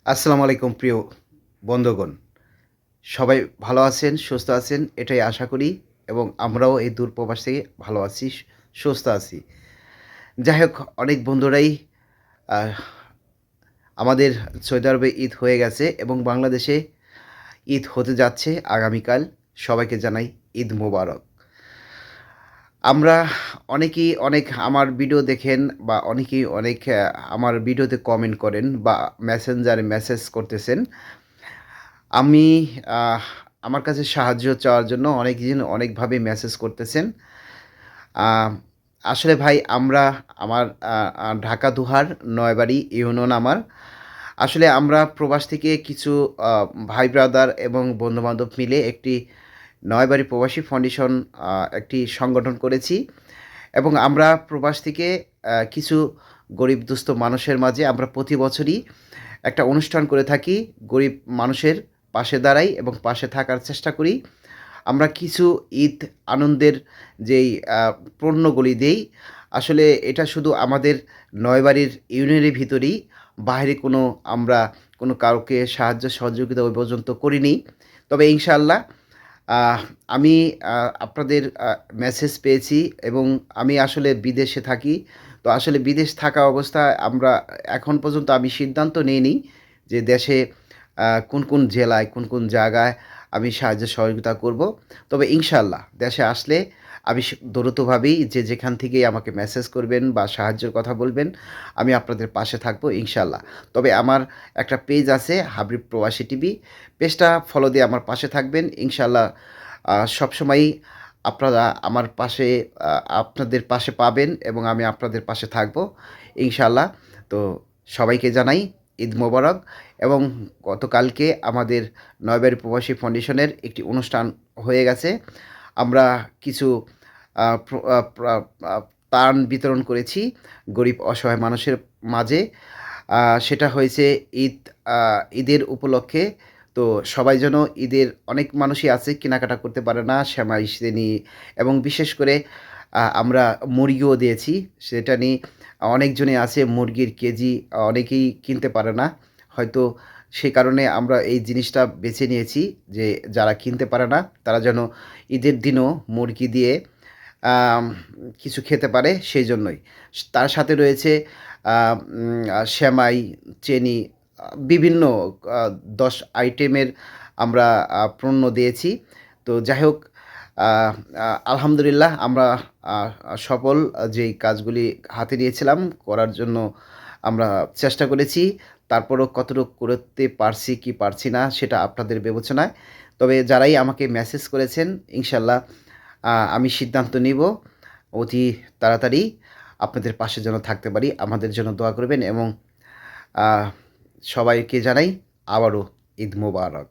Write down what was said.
আসসালামু আলাইকুম প্রিয় বন্ধুগণ। সবাই ভালো আছেন, সুস্থ আছেন এটাই আশা করি এবং আমরাও এই দূর প্রবাস থেকে ভালো আছি, সুস্থ আছি। যাই হোক অনেক বন্ধুরাই আহ আমাদের সৌদি আরবে ঈদ হয়ে গেছে এবং বাংলাদেশে ঈদ হতে যাচ্ছে আগামীকাল। সবাইকে জানাই ঈদ মোবারক। আমরা অনেকেই অনেক আমার ভিডিও দেখেন বা অনেকেই অনেক আমার ভিডিওতে কমেন্ট করেন বা মেসেঞ্জারে মেসেজ করতেছেন। আমি আহ আমার কাছে সাহায্য চাওয়ার জন্য অনেকজন অনেকভাবে মেসেজ করতেছেন। আ আসলে ভাই আমরা আমার ঢাকা দোহার নয়বাড়ি ইউনিয়ন আমার। আসলে আমরা প্রবাস থেকে কিছু আ ভাই ব্রাদার এবং বন্ধু-বান্ধব মিলে একটি নয়বাড়ি প্রবাসী ফাউন্ডেশন একটি সংগঠন করেছি এবং আমরা প্রবাস থেকে কিছু গরিব দুস্থ মানুষের মাঝে আমরা প্রতি বছরই একটা অনুষ্ঠান করে থাকি। গরিব মানুষের পাশে দাঁড়াই এবং পাশে থাকার চেষ্টা করি। আমরা কিছু ঈদ আনন্দের যেই আ পণ্যগুলি দেই, আসলে এটা শুধু আমাদের নয়বাড়ির ইউনিয়নের ভিতরেই, বাহিরে কোনো আমরা কোনো কাউকে সাহায্য সহযোগিতা ওই পর্যন্ত করিনি। তবে ইনশাআল্লাহ আহ আমি আপনাদের মেসেজ পেয়েছি এবং আমি আসলে বিদেশে থাকি। তো আসলে বিদেশ থাকা অবস্থায় আমরা এখন পর্যন্ত আমি সিদ্ধান্ত নেইনি যে দেশে কোন জেলায়, কোন জায়গায় আমি সাহায্য সহযোগিতা করব। তবে ইনশাআল্লাহ দেশে আসলে আমি দ্রুতভাবেই যে যেখান থেকেই আমাকে মেসেজ করবেন বা সাহায্যের কথা বলবেন, আমি আপনাদের পাশে থাকবো ইনশাআল্লাহ। তবে আমার একটা পেজ আছে হাবিব প্রবাসী টিভি। পেজটা ফলো দিয়ে আমার পাশে থাকবেন। ইনশাআল্লাহ সবসময়ই আপনারা আমার পাশে আ আপনাদের পাশে পাবেন এবং আমি আপনাদের পাশে থাকবো ইনশাআল্লাহ। তো সবাইকে জানাই ঈদ মোবারক এবং গতকালকে আমাদের নয়বাড়ি প্রবাসী ফাউন্ডেশনের একটি অনুষ্ঠান হয়ে গেছে। আমরা কিছু আ প্র আ প্রা আ ত্রাণ বিতরণ করেছি গরিব অসহায় মানুষের মাঝে। সেটা হয়েছে ঈদ আ ঈদের উপলক্ষে। তো সবাই যেন ঈদের অনেক মানুষই আছে কেনাকাটা করতে পারে না, সেমাই, সিন্নি এবং বিশেষ করে আমরা মুরগিও দিয়েছি। সেটা নিয়ে অনেকজনই আছে মুরগির কেজি অনেকেই কিনতে পারে না। হয়তো সে কারণে আমরা এই জিনিসটা বেছে নিয়েছি যে যারা কিনতে পারে না তারা যেন ঈদের দিনও মুরগি দিয়ে আম কিছু খেতে পারে সেইজন্যই। তার সাথে রয়েছে আ সেমাই, চেনি বিভিন্ন আ ১০ আইটেমের আমরা পণ্য দিয়েছি। তো যাই হোক আ আ আলহামদুলিল্লাহ আমরা আ সফল যেই কাজগুলি হাতে নিয়েছিলাম করার জন্য আমরা চেষ্টা করেছি। তারপরও কতটুকু করতে পারছি কি পারছি না সেটা আপনাদের বিবেচনায়। তবে যারাই আমাকে মেসেজ করেছেন ইনশাআল্লাহ আমি সিদ্ধান্ত নিব অতি তাড়াতাড়ি আপনাদের পাশে যেন থাকতে পারি। আমাদের জন্য দোয়া করবেন এবং আ সবাইকে জানাই আবারও ঈদ মোবারক।